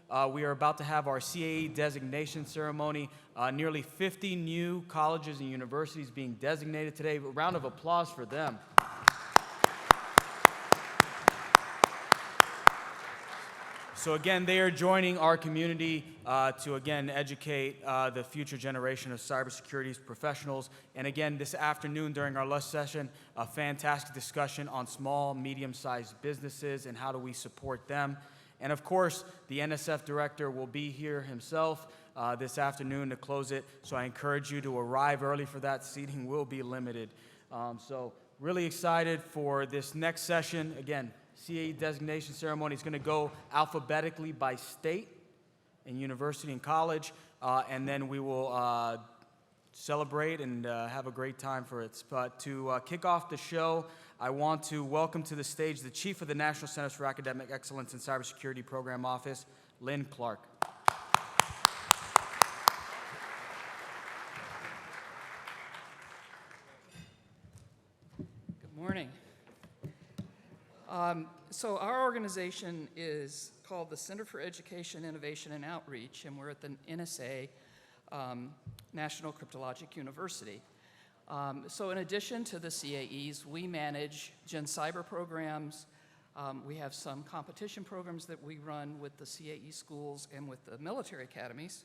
We are about to have our CAE Designation ceremony. Nearly 50 new colleges and universities being designated today. A round of applause for them. So again, they are joining our community to again educate the future generation of cybersecurity professionals. And again, this afternoon during our lunch session, a fantastic discussion on small, medium-sized businesses and how do we support them. And of course, the NSF director will be here himself this afternoon to close it. So I encourage you to arrive early for that. Seating will be limited. So really excited for this next session. Again, CAE designation ceremony is going to go alphabetically by state and university and college, and then we will celebrate and have a great time for it. But to kick off the show, I want to welcome to the stage the Chief of the National Centers for Academic Excellence in Cybersecurity Program Office, Lynne Clark. Good morning. So our organization is called the Center for Education, Innovation, and Outreach, and we're at the NSA, National Cryptologic University. So in addition to the CAEs, we manage Gen Cyber programs. We have some competition programs that we run with the CAE schools and with the military academies.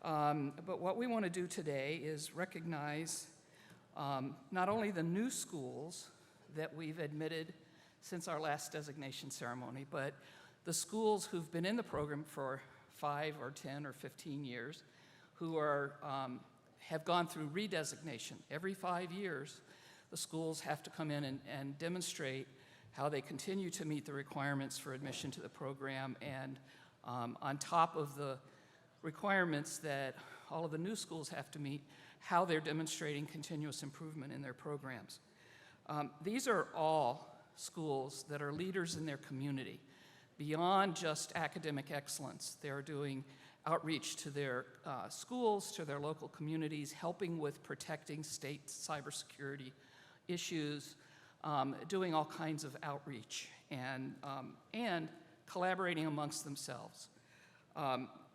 But what we want to do today is recognize not only the new schools that we've admitted since our last designation ceremony, but the schools who've been in the program for 5 or 10 or 15 years, who are, have gone through redesignation. Every 5 years, the schools have to come in and demonstrate how they continue to meet the requirements for admission to the program, and on top of the requirements that all of the new schools have to meet, how they're demonstrating continuous improvement in their programs. These are all schools that are leaders in their community. Beyond just academic excellence, they're doing outreach to their schools, to their local communities, helping with protecting state cybersecurity issues, doing all kinds of outreach, and collaborating amongst themselves.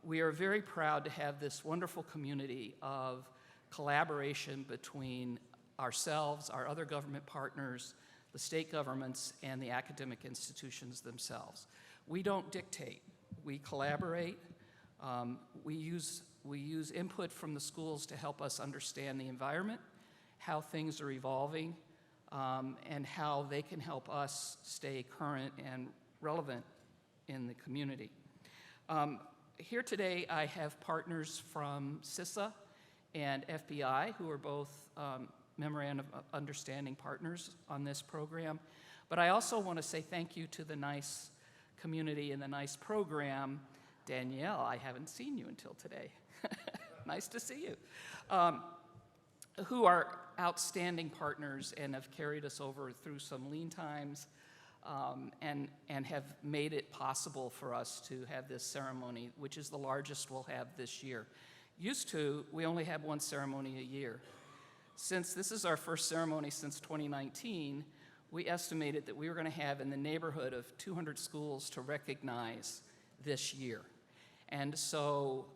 We are very proud to have this wonderful community of collaboration between ourselves, our other government partners, the state governments, and the academic institutions themselves. We don't dictate, we collaborate. We use input from the schools to help us understand the environment, how things are evolving, and how they can help us stay current and relevant in the community. Here today I have partners from CISA and FBI, who are both Memorandum of Understanding partners on this program. But I also want to say thank you to the NICE community and the NICE program. Danielle, I haven't seen you until today. Nice to see you. Who are outstanding partners and have carried us over through some lean times and have made it possible for us to have this ceremony, which is the largest we'll have this year. Used to, we only had one ceremony a year. Since this is our first ceremony since 2019, we estimated that we were going to have in the neighborhood of 200 schools to recognize this year. And so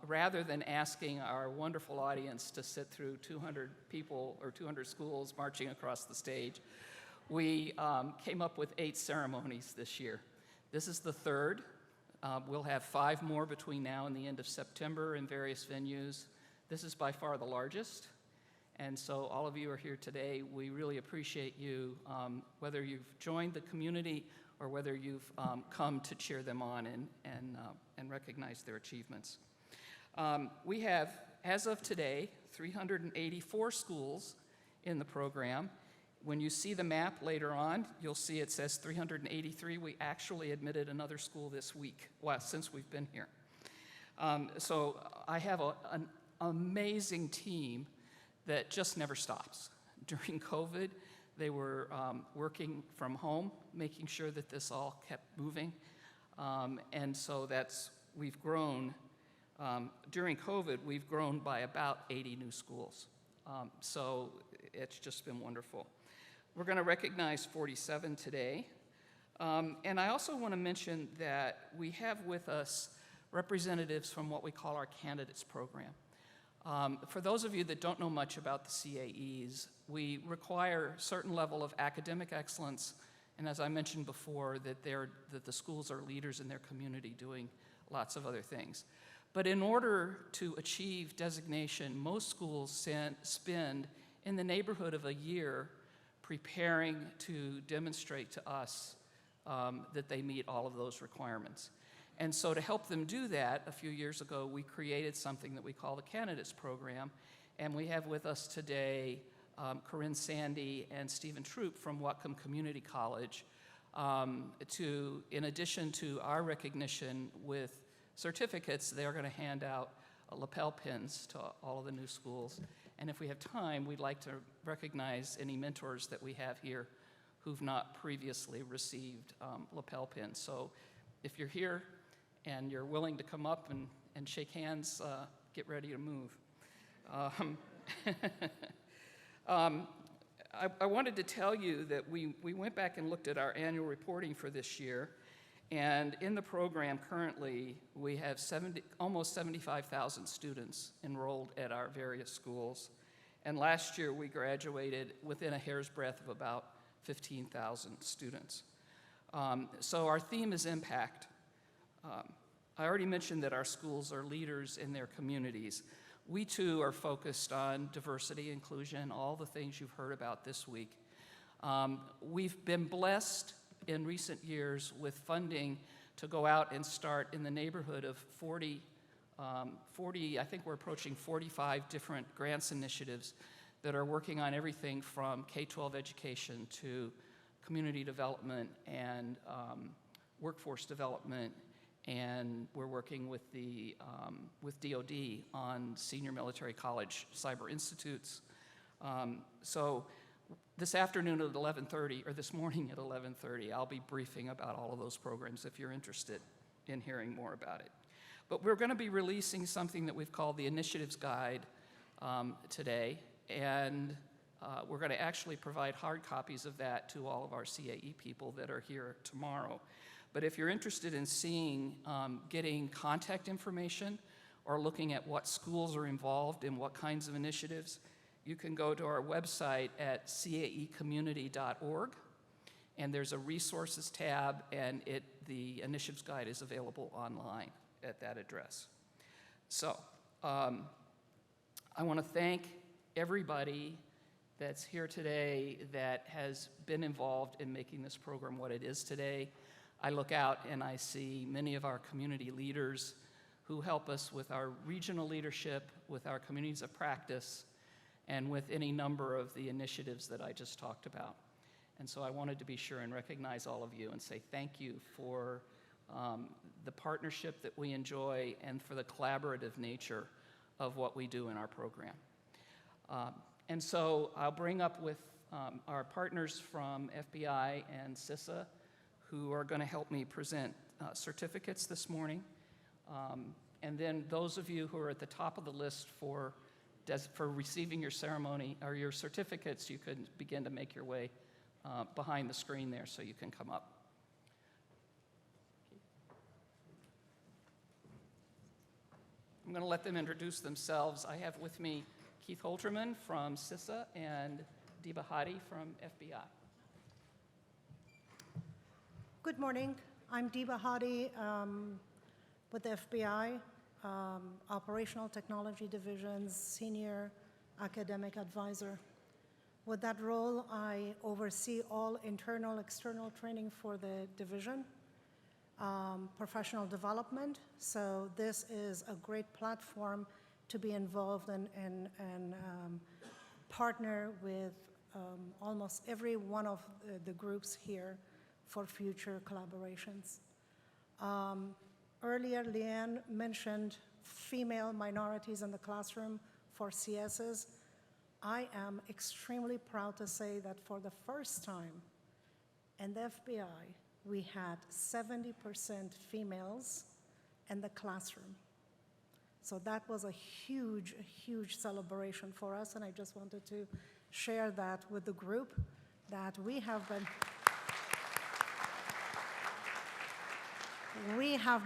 rather than asking our wonderful audience to sit through 200 people or 200 schools marching across the stage, we came up with 8 ceremonies this year. This is the third. We'll have 5 more between now and the end of September in various venues. This is by far the largest. And so all of you are here today. We really appreciate you, whether you've joined the community or whether you've come to cheer them on and recognize their achievements. We have, as of today, 384 schools in the program. When you see the map later on, you'll see it says 383. We actually admitted another school this week, well, since we've been here. So I have an amazing team that just never stops. During COVID, they were working from home, making sure that this all kept moving. And so we've grown, during COVID, we've grown by about 80 new schools. So it's just been wonderful. We're going to recognize 47 today. And I also want to mention that we have with us representatives from what we call our candidates program. For those of you that don't know much about the CAEs, we require a certain level of academic excellence, and as I mentioned before, that the schools are leaders in their community doing lots of other things. But in order to achieve designation, most schools spend in the neighborhood of a year preparing to demonstrate to us that they meet all of those requirements. And so to help them do that, a few years ago, we created something that we call the Candidates Program, and we have with us today Corinne Sandy and Stephen Troop from Whatcom Community College in addition to our recognition with certificates, they're going to hand out lapel pins to all of the new schools. And if we have time, we'd like to recognize any mentors that we have here who've not previously received lapel pins. So if you're here and you're willing to come up and shake hands, get ready to move. I wanted to tell you that we went back and looked at our annual reporting for this year, and in the program currently, we have almost 75,000 students enrolled at our various schools. And last year, we graduated within a hair's breadth of about 15,000 students. So our theme is impact. I already mentioned that our schools are leaders in their communities. We too are focused on diversity, inclusion, all the things you've heard about this week. We've been blessed in recent years with funding to go out and start in the neighborhood of 40, I think we're approaching 45 different grants initiatives that are working on everything from K-12 education to community development and workforce development, and we're working with with DoD on senior military college cyber institutes. So this afternoon at 11:30, or this morning at 11:30, I'll be briefing about all of those programs if you're interested in hearing more about it. But we're going to be releasing something that we've called the Initiatives Guide today, and we're going to actually provide hard copies of that to all of our CAE people that are here tomorrow. But if you're interested in seeing, getting contact information or looking at what schools are involved in what kinds of initiatives, you can go to our website at caecommunity.org, and there's a resources tab, and the initiatives guide is available online at that address. So I want to thank everybody that's here today that has been involved in making this program what it is today. I look out and I see many of our community leaders who help us with our regional leadership, with our communities of practice, and with any number of the initiatives that I just talked about. And so I wanted to be sure and recognize all of you and say thank you for the partnership that we enjoy and for the collaborative nature of what we do in our program. And so I'll bring up with our partners from FBI and CISA who are going to help me present certificates this morning. And then those of you who are at the top of the list for receiving your ceremony or your certificates, you could begin to make your way behind the screen there so you can come up. I'm going to let them introduce themselves. I have with me Keith Holterman from CISA and Deba Hadi from FBI. Good morning. I'm Deba Hadi with the FBI, Operational Technology Division's Senior Academic Advisor. With that role, I oversee all internal, external training for the division, professional development. So this is a great platform to be involved and partner with almost every one of the groups here for future collaborations. Earlier, Lynne mentioned female minorities in the classroom for CSs. I am extremely proud to say that for the first time in the FBI, we had 70% females in the classroom. So that was a huge, huge celebration for us, and I just wanted to share that with the group, that we have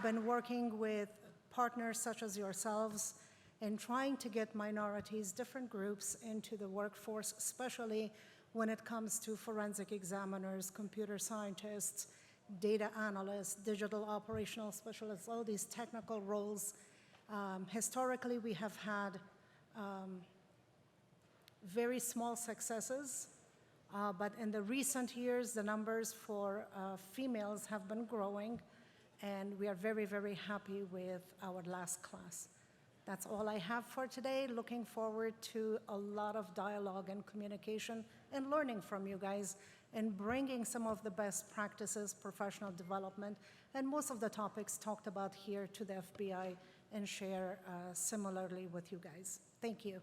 been working with partners such as yourselves in trying to get minorities, different groups into the workforce, especially when it comes to forensic examiners, computer scientists, data analysts, digital operational specialists, all these technical roles. Historically, we have had very small successes, but in the recent years, the numbers for females have been growing, and we are very, very happy with our last class. That's all I have for today. Looking forward to a lot of dialogue and communication and learning from you guys and bringing some of the best practices, professional development, and most of the topics talked about here to the FBI and share similarly with you guys. Thank you.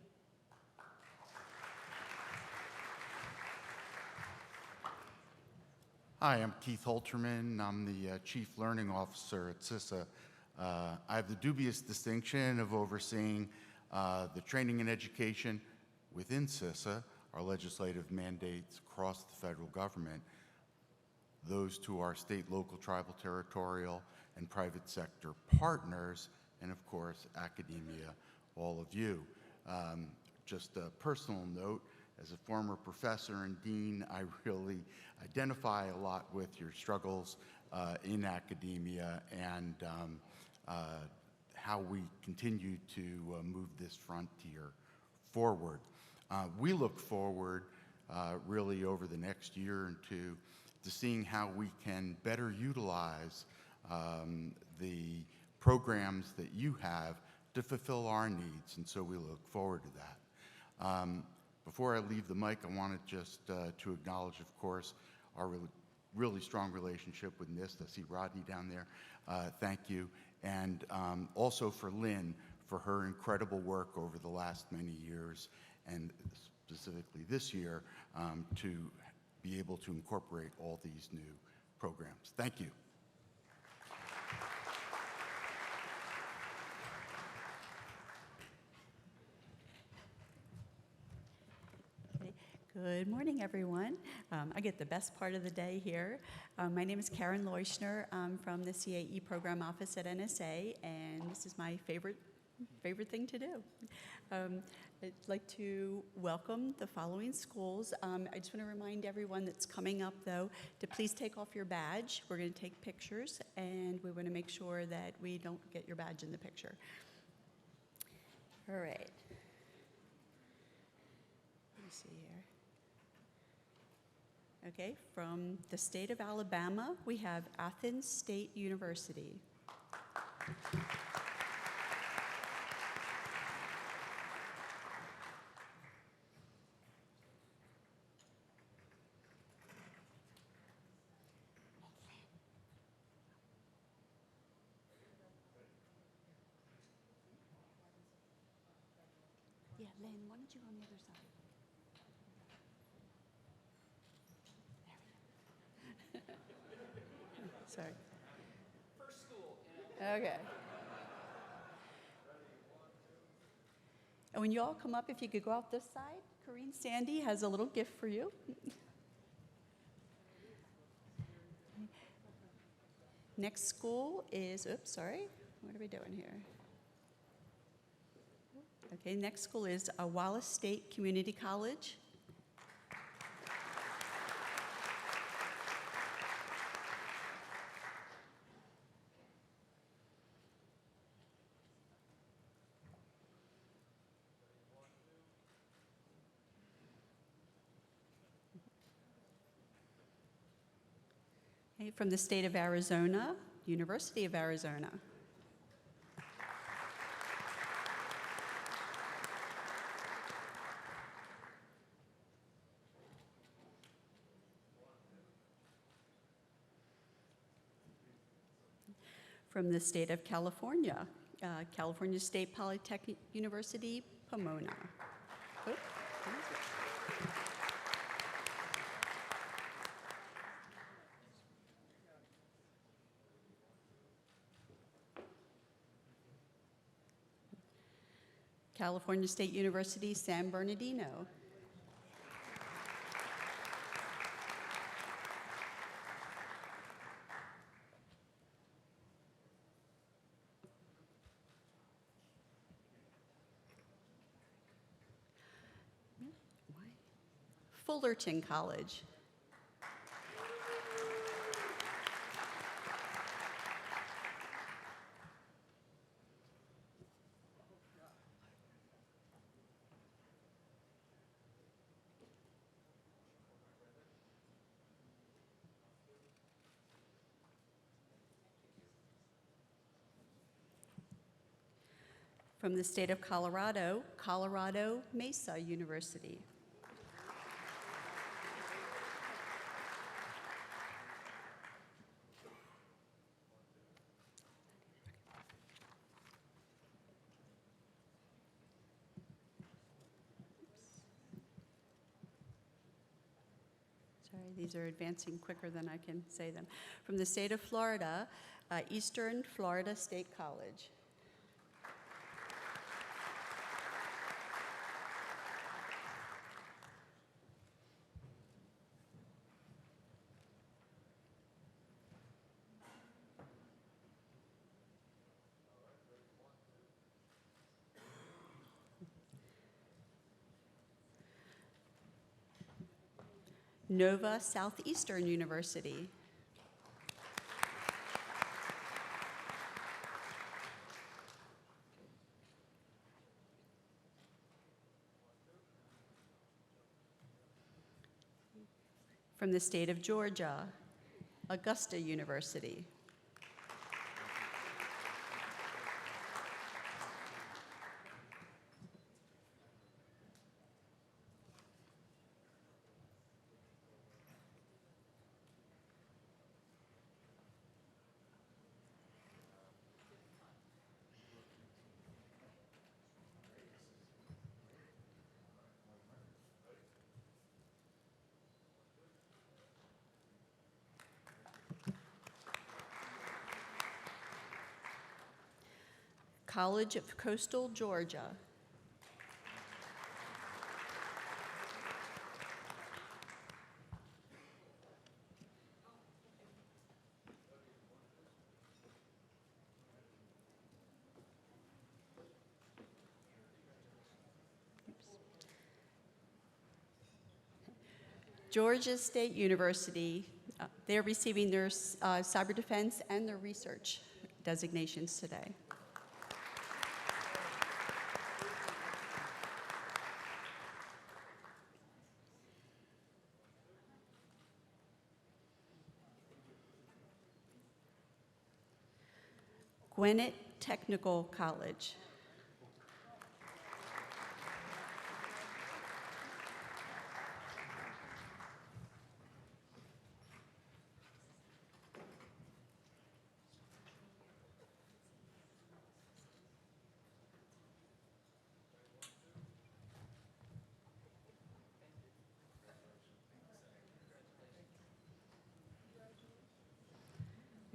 Hi, I'm Keith Holterman. I'm the Chief Learning Officer at CISA. I have the dubious distinction of overseeing the training and education within CISA, our legislative mandates across the federal government, those to our state, local, tribal, territorial, and private sector partners, and of course, academia, all of you. Just a personal note, as a former professor and dean, I really identify a lot with your struggles in academia and how we continue to move this frontier forward. We look forward really over the next year or two to seeing how we can better utilize the programs that you have to fulfill our needs, and so we look forward to that. Before I leave the mic, I wanted just to acknowledge, of course, our really strong relationship with NIST. I see Rodney down there. Thank you. And also for Lynne for her incredible work over the last many years, and specifically this year, to be able to incorporate all these new programs. Thank you. Good morning, everyone. I get the best part of the day here. My name is Karen Leuschner. I'm from the CAE program office at NSA, and this is my favorite thing to do. I'd like to welcome the following schools. I just want to remind everyone that's coming up, though, to please take off your badge. We're going to take pictures, and we want to make sure that we don't get your badge in the picture. All right. Let me see here. Okay, from the state of Alabama, we have Athens State University. Yeah, Lynn, why don't you go on the other side? Sorry. First school. Okay. And when you all come up, if you could go out this side, Corinne Sandy has a little gift for you. Next school is, oops, sorry. What are we doing here? Okay, next school is Wallace State Community College. Okay, from the state of Arizona, University of Arizona. From the state of California, California State Polytechnic University, Pomona. Oh, California State University, San Bernardino. Fullerton College. From the state of Colorado, Colorado Mesa University. Sorry, these are advancing quicker than I can say them. From the state of Florida, Eastern Florida State College. Nova Southeastern University. From the state of Georgia, Augusta University. College of Coastal Georgia. Georgia State University, they're receiving their cyber defense and their research designations today. Gwinnett Technical College.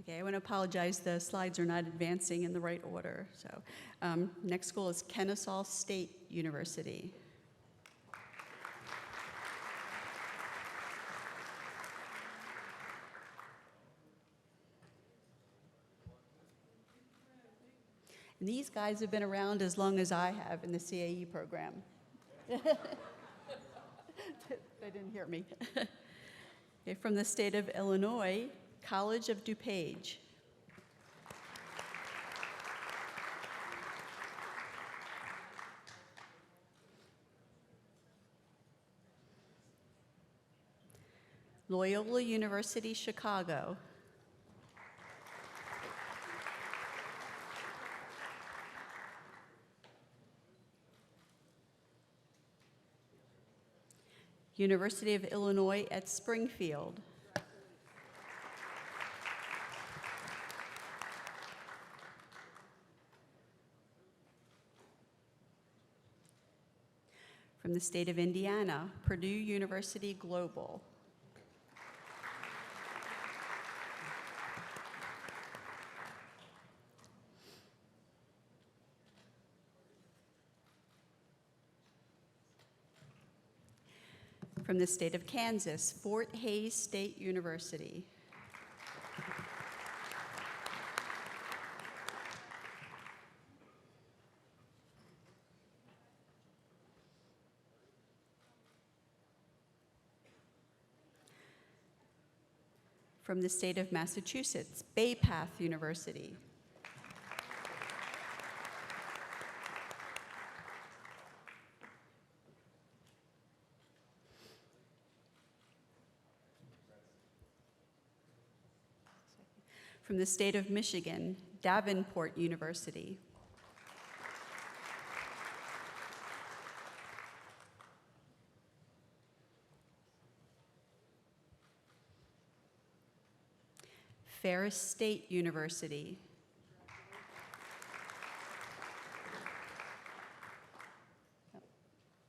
Okay, I want to apologize, the slides are not advancing in the right order. So, next school is Kennesaw State University. And these guys have been around as long as I have in the CAE program. They didn't hear me. Okay, from the state of Illinois, College of DuPage. Loyola University, Chicago. University of Illinois at Springfield. From the state of Indiana, Purdue University Global. From the state of Kansas, Fort Hays State University. From the state of Massachusetts, Bay Path University. From the state of Michigan, Davenport University. Ferris State University. Oh,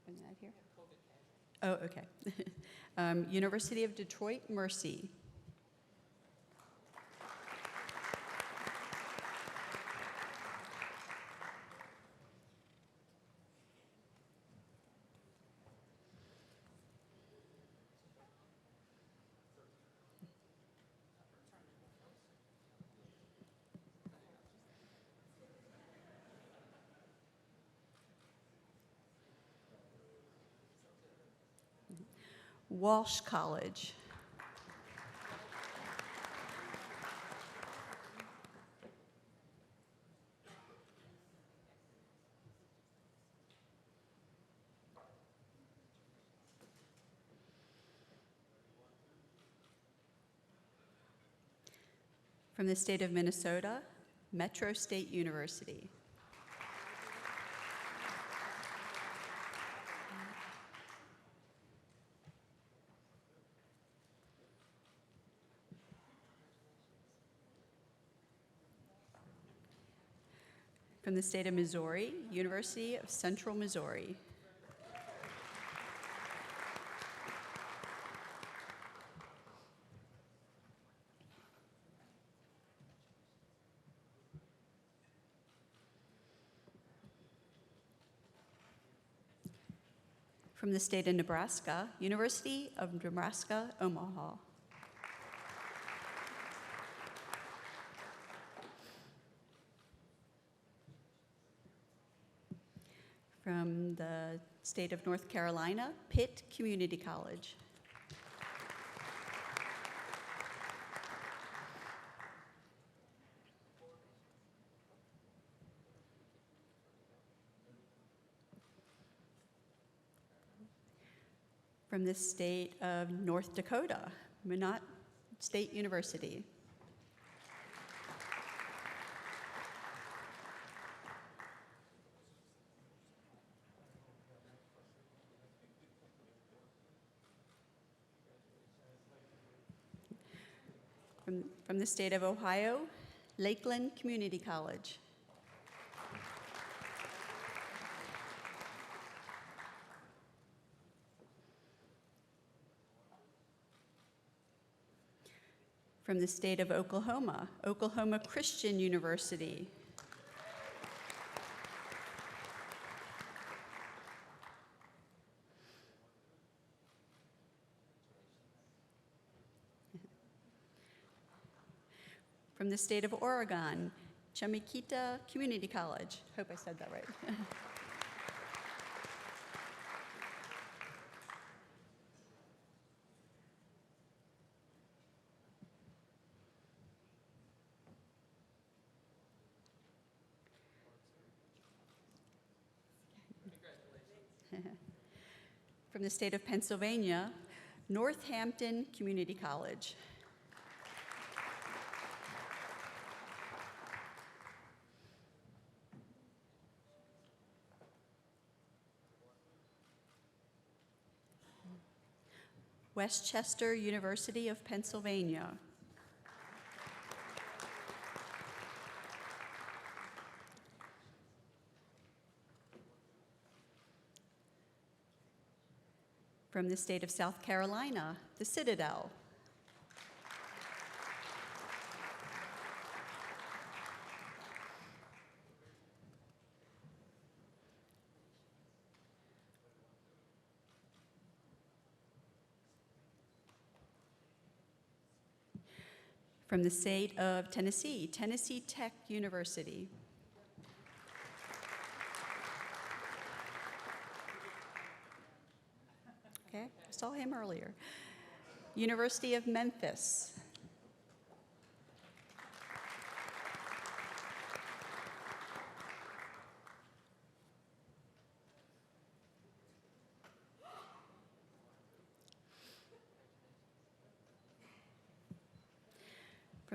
wasn't that here? Oh, okay. University of Detroit, Mercy. Walsh College. From the state of Minnesota, Metro State University. From the state of Missouri, University of Central Missouri. From the state of Nebraska, University of Nebraska, Omaha. From the state of North Carolina, Pitt Community College. From the state of North Dakota, Minot State University. From the state of Ohio, Lakeland Community College. From the state of Oklahoma, Oklahoma Christian University. From the state of Oregon, Chamiquita Community College. Hope I said that right. From the state of Pennsylvania, Northampton Community College. Westchester University of Pennsylvania. From the state of South Carolina, the Citadel. From the state of Tennessee, Tennessee Tech University. Okay, I saw him earlier. University of Memphis.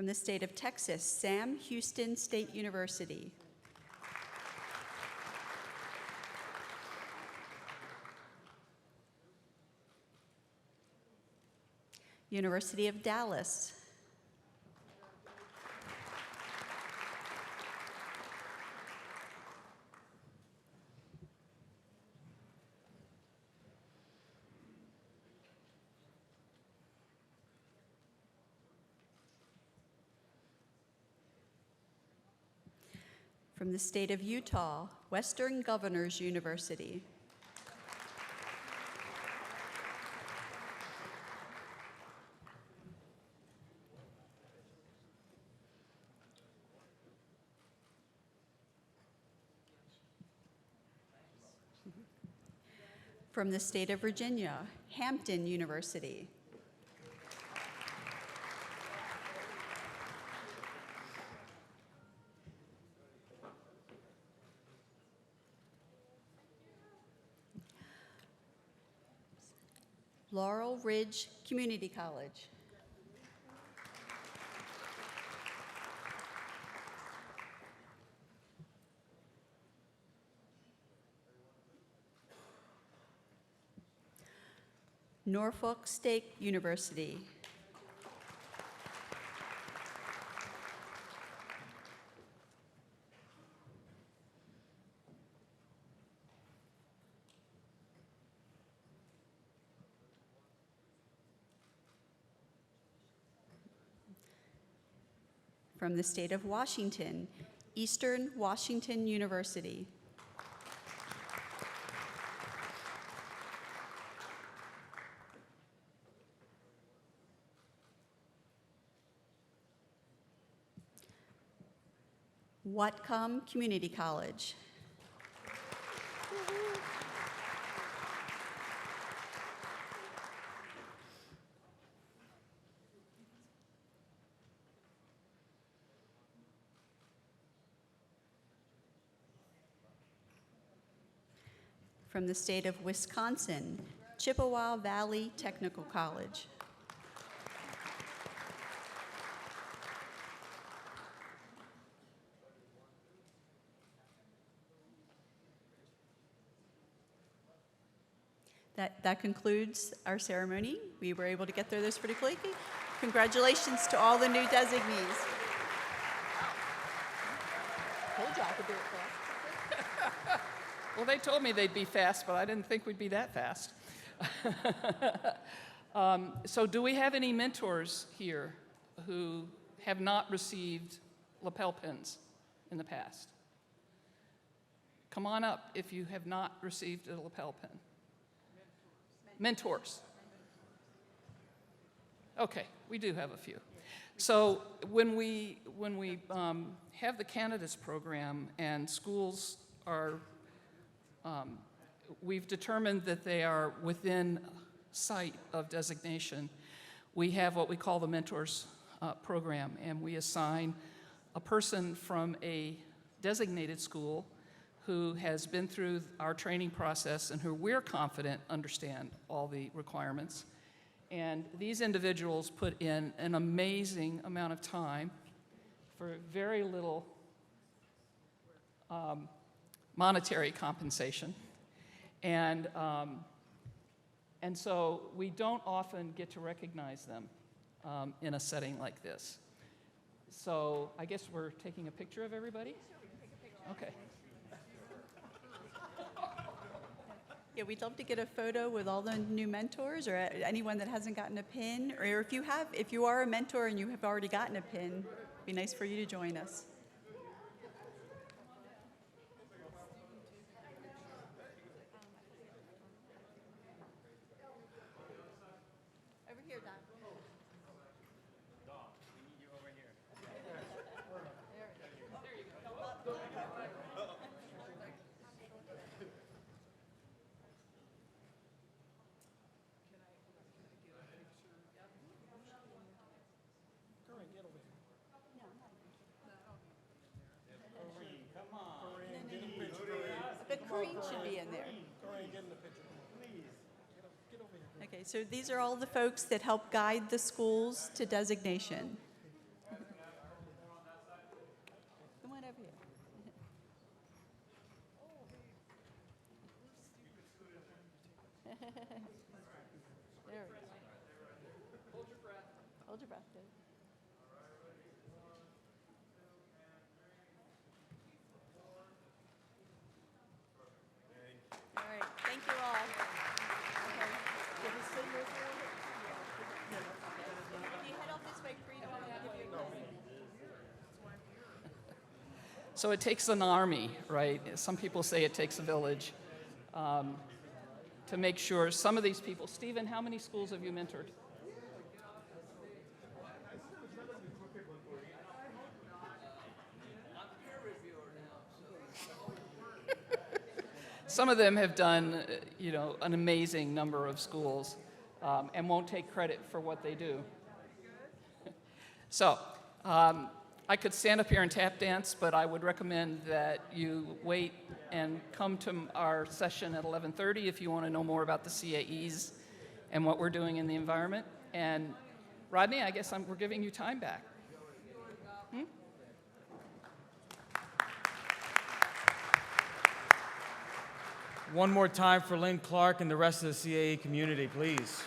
From the state of Texas, Sam Houston State University. University of Dallas. From the state of Utah, Western Governors University. From the state of Virginia, Hampton University. Laurel Ridge Community College. Norfolk State University. From the state of Washington, Eastern Washington University. Whatcom Community College. From the state of Wisconsin, Chippewa Valley Technical College. That concludes our ceremony. We were able to get through this pretty quickly. Congratulations to all the new designees. Told you I could do it fast. Well, they told me they'd be fast, but I didn't think we'd be that fast. So do we have any mentors here who have not received lapel pins in the past? Come on up if you have not received a lapel pin. Mentors. Okay, we do have a few. So when we have the candidates program and schools are, we've determined that they are within sight of designation, we have what we call the mentors program, and we assign a person from a designated school who has been through our training process and who we're confident understand all the requirements. And these individuals put in an amazing amount of time for very little monetary compensation. And so we don't often get to recognize them in a setting like this. So I guess we're taking a picture of everybody? Okay. Yeah, we'd love to get a photo with all the new mentors or anyone that hasn't gotten a pin. Or if you are a mentor and you have already gotten a pin, it'd be nice for you to join us. Over here, Don. But Corinne should be in there. Okay, so these are all the folks that help guide the schools to designation. There we go. Hold your breath. Hold your breath, Dave. All right, thank you all. Okay. Give us the move forward. If you head off this way, Frida, we'll give you a call. So it takes an army, right? Some people say it takes a village to make sure some of these people. Stephen, how many schools have you mentored? Some of them have done, an amazing number of schools and won't take credit for what they do. So, I could stand up here and tap dance, but I would recommend that you wait and come to our session at 11:30 if you want to know more about the CAEs and what we're doing in the environment. And Rodney, I guess we're giving you time back. One more time for Lynne Clark and the rest of the CAE community, please.